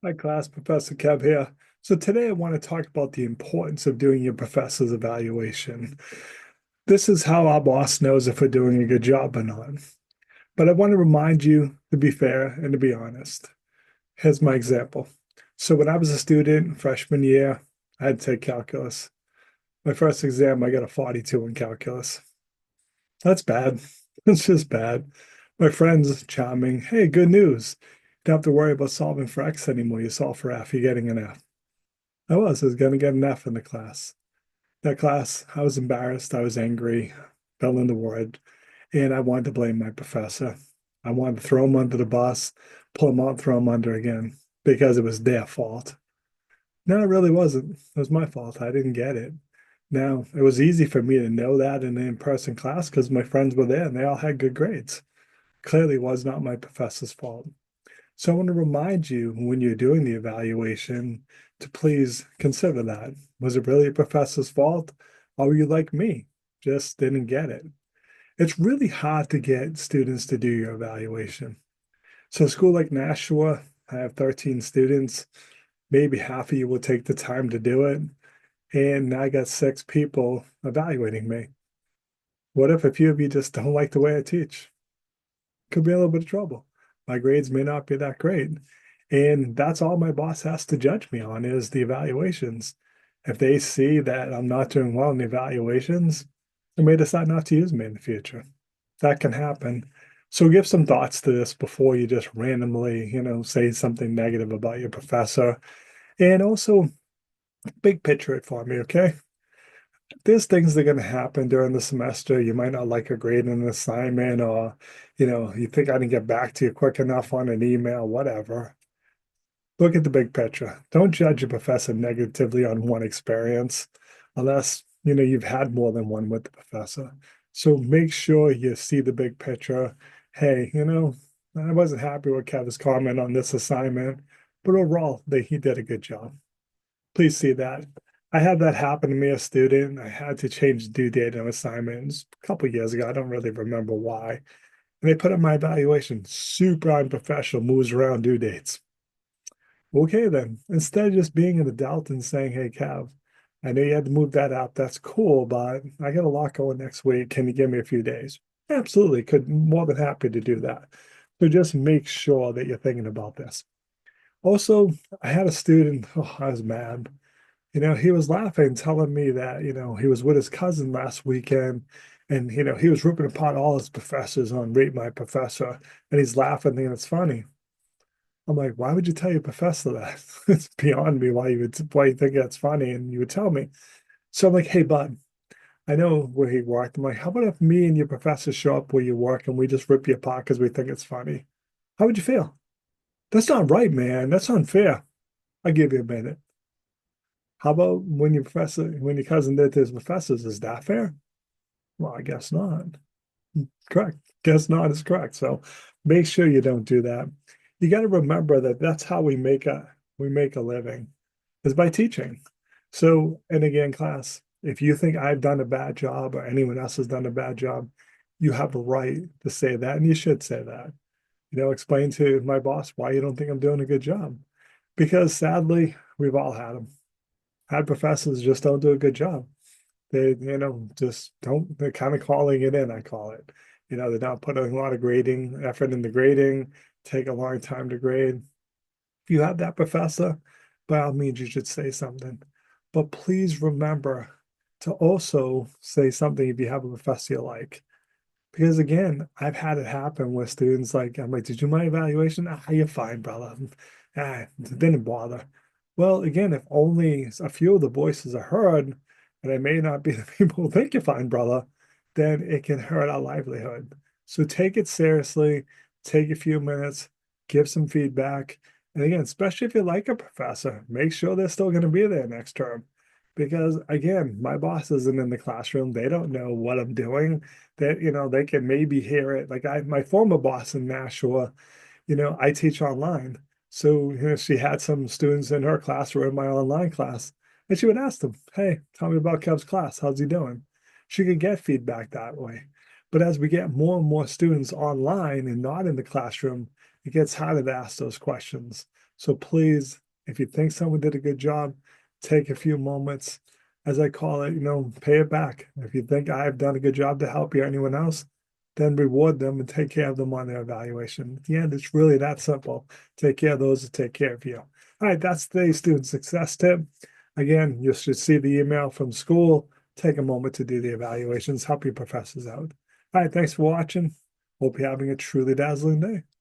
Hi class, Professor Kev here. So today I want to talk about the importance of doing your professor's evaluation. This is how our boss knows if we're doing a good job or not. But I want to remind you to be fair and to be honest. Here's my example. So when I was a student, freshman year, I had to take calculus. My first exam, I got a 42 in calculus. That's bad. It's just bad. My friend's charming. Hey, good news. You don't have to worry about solving for X anymore. You solve for F, you're getting an F. I was going to get an F in the class. That class, I was embarrassed. I was angry, fell in the word, and I wanted to blame my professor. I wanted to throw him under the bus, pull him out, throw him under again because it was their fault. No, it really wasn't. It was my fault. I didn't get it. Now, it was easy for me to know that in an in-person class because my friends were there and they all had good grades. Clearly was not my professor's fault. So I want to remind you when you're doing the evaluation to please consider that. Was it really a professor's fault? Or were you like me? Just didn't get it. It's really hard to get students to do your evaluation. So a school like Nashua, I have 13 students. Maybe half of you will take the time to do it. And now I got 6 people evaluating me. What if a few of you just don't like the way I teach? Could be a little bit of trouble. My grades may not be that great. And that's all my boss has to judge me on is the evaluations. If they see that I'm not doing well in the evaluations, they may decide not to use me in the future. That can happen. So give some thoughts to this before you just randomly, say something negative about your professor. And also big picture it for me, okay? There's things that are going to happen during the semester. You might not like a grade in an assignment, or, you think I didn't get back to you quick enough on an email, whatever. Look at the big picture. Don't judge a professor negatively on one experience unless, you've had more than one with the professor. So make sure you see the big picture. Hey, I wasn't happy with Kev's comment on this assignment, but overall, he did a good job. Please see that. I had that happen to me as a student. I had to change the due date on assignments a couple of years ago. I don't really remember why. And they put in my evaluation, super unprofessional, moves around due dates. Okay, then. Instead of just being an adult and saying, hey, Kev, I know you had to move that out. That's cool, but I got a lot going next week. Can you give me a few days? Absolutely. Could more than happy to do that. So just make sure that you're thinking about this. Also, I had a student, oh, I was mad. He was laughing, telling me that, he was with his cousin last weekend and, he was ripping apart all his professors on Rate My Professor. And he's laughing, thinking it's funny. I'm like, why would you tell your professor that? It's beyond me why you think that's funny. And you would tell me. So I'm like, hey, bud, I know where he worked. I'm like, how about if me and your professor show up where you work and we just rip you apart because we think it's funny? How would you feel? That's not right, man. That's unfair. I'll give you a minute. How about when your cousin did to his professors, is that fair? Well, I guess not. Correct. Guess not is correct. So make sure you don't do that. You got to remember that that's how we make a living is by teaching. So, and again, class, if you think I've done a bad job or anyone else has done a bad job, you have a right to say that, and you should say that. Explain to my boss why you don't think I'm doing a good job. Because sadly, we've all had them. Had professors just don't do a good job. They, just don't, they're kind of calling it in, I call it. They're not putting a lot of grading effort in the grading, take a long time to grade. If you have that professor, by all means, you should say something. But please remember to also say something if you have a professor you like. Because again, I've had it happen with students like, I'm like, did you do my evaluation? Ah, you're fine, brother. Ah, it didn't bother. Well, again, if only a few of the voices are heard, and it may not be the people who think you're fine, brother, then it can hurt our livelihood. So take it seriously, take a few minutes, give some feedback. And again, especially if you like a professor, make sure they're still going to be there next term. Because again, my boss isn't in the classroom. They don't know what I'm doing. That they can maybe hear it. Like my former boss in Nashua, I teach online. So, she had some students in her class who were in my online class, and she would ask them, hey, tell me about Kev's class. How's he doing? She could get feedback that way. But as we get more and more students online and not in the classroom, it gets harder to ask those questions. So please, if you think someone did a good job, take a few moments, as I call it, pay it back. If you think I've done a good job to help you or anyone else, then reward them and take care of them on their evaluation. At the end, it's really that simple. Take care of those that take care of you. All right, that's today's student success tip. Again, you should see the email from school. Take a moment to do the evaluations, help your professors out. All right, thanks for watching. Hope you're having a truly dazzling day.